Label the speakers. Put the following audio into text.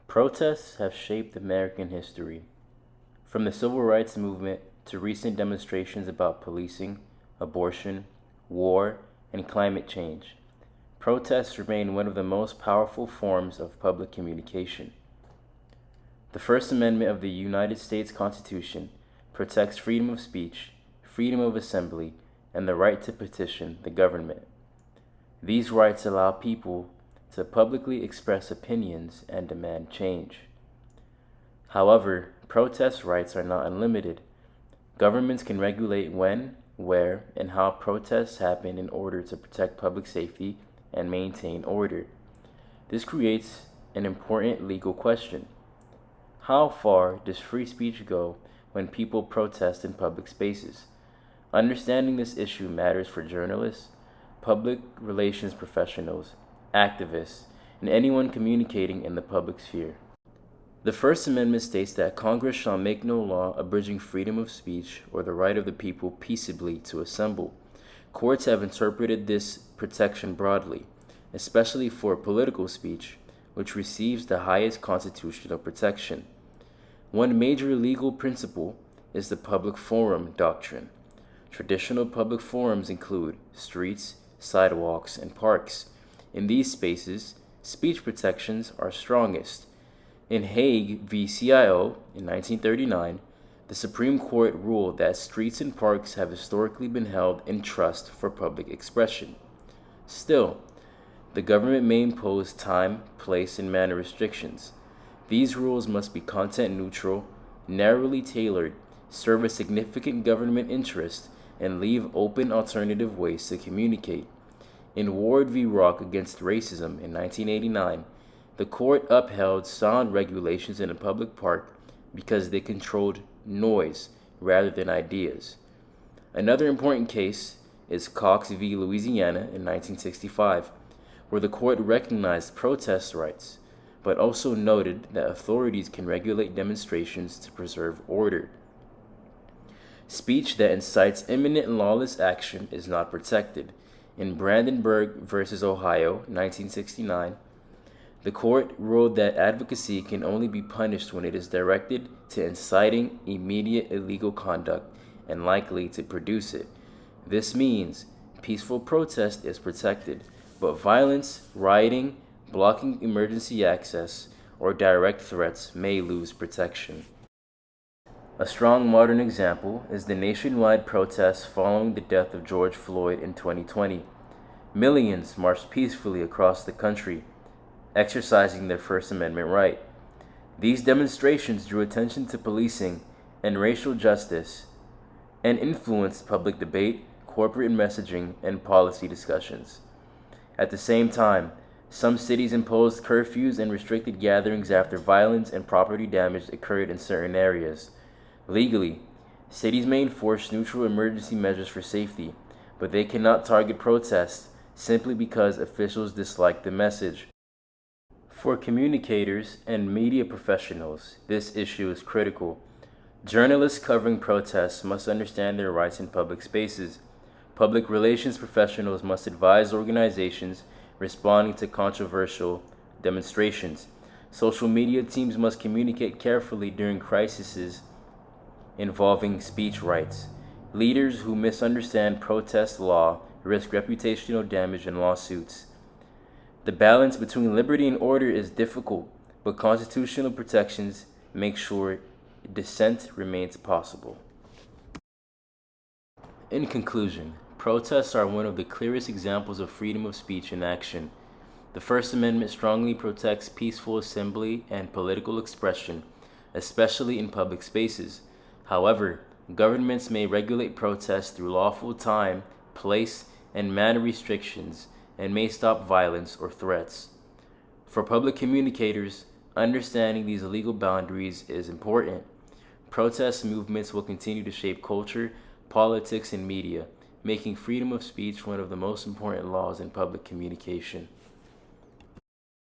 Speaker 1: Protests have shaped American history, from the Civil Rights Movement to recent demonstrations about policing, abortion, war, and climate change. Protests remain one of the most powerful forms of public communication. The First Amendment of the United States Constitution protects freedom of speech, freedom of assembly, and the right to petition the government. These rights allow people to publicly express opinions and demand change. However, protest rights are not unlimited. Governments can regulate when, where, and how protests happen in order to protect public safety and maintain order. This creates an important legal question. How far does free speech go when people protest in public spaces? Understanding this issue matters for journalists, public relations professionals, activists, and anyone communicating in the public sphere. The First Amendment states that Congress shall make no law abridging freedom of speech or the right of the people peaceably to assemble. Courts have interpreted this protection broadly, especially for political speech, which receives the highest constitutional protection. One major legal principle is the public forum doctrine. Traditional public forums include streets, sidewalks, and parks. In these spaces, speech protections are strongest. In Hague v. CIO in 1939, the Supreme Court ruled that streets and parks have historically been held in trust for public expression. Still, the government may impose time, place, and manner restrictions. These rules must be content neutral, narrowly tailored, serve a significant government interest, and leave open alternative ways to communicate. In Ward v. Rock against racism in 1989, the court upheld sound regulations in a public park because they controlled noise rather than ideas. Another important case is Cox v. Louisiana in 1965, where the court recognized protest rights, but also noted that authorities can regulate demonstrations to preserve order. Speech that incites imminent lawless action is not protected. In Brandenburg v. Ohio, 1969, the court ruled that advocacy can only be punished when it is directed to inciting immediate illegal conduct and likely to produce it. This means peaceful protest is protected, but violence, rioting, blocking emergency access, or direct threats may lose protection. A strong modern example is the nationwide protests following the death of George Floyd in 2020. Millions marched peacefully across the country, exercising their First Amendment right. These demonstrations drew attention to policing and racial justice and influenced public debate, corporate messaging, and policy discussions. At the same time, some cities imposed curfews and restricted gatherings after violence and property damage occurred in certain areas. Legally, cities may enforce neutral emergency measures for safety, but they cannot target protests simply because officials dislike the message. For communicators and media professionals, this issue is critical. Journalists covering protests must understand their rights in public spaces. Public relations professionals must advise organizations responding to controversial demonstrations. Social media teams must communicate carefully during crises involving speech rights. Leaders who misunderstand protest law risk reputational damage and lawsuits. The balance between liberty and order is difficult, but constitutional protections make sure dissent remains possible. In conclusion, protests are one of the clearest examples of freedom of speech in action. The First Amendment strongly protects peaceful assembly and political expression, especially in public spaces. However, governments may regulate protests through lawful time, place, and manner restrictions, and may stop violence or threats. For public communicators, understanding these legal boundaries is important. Protest movements will continue to shape culture, politics, and media, making freedom of speech one of the most important laws in public communication.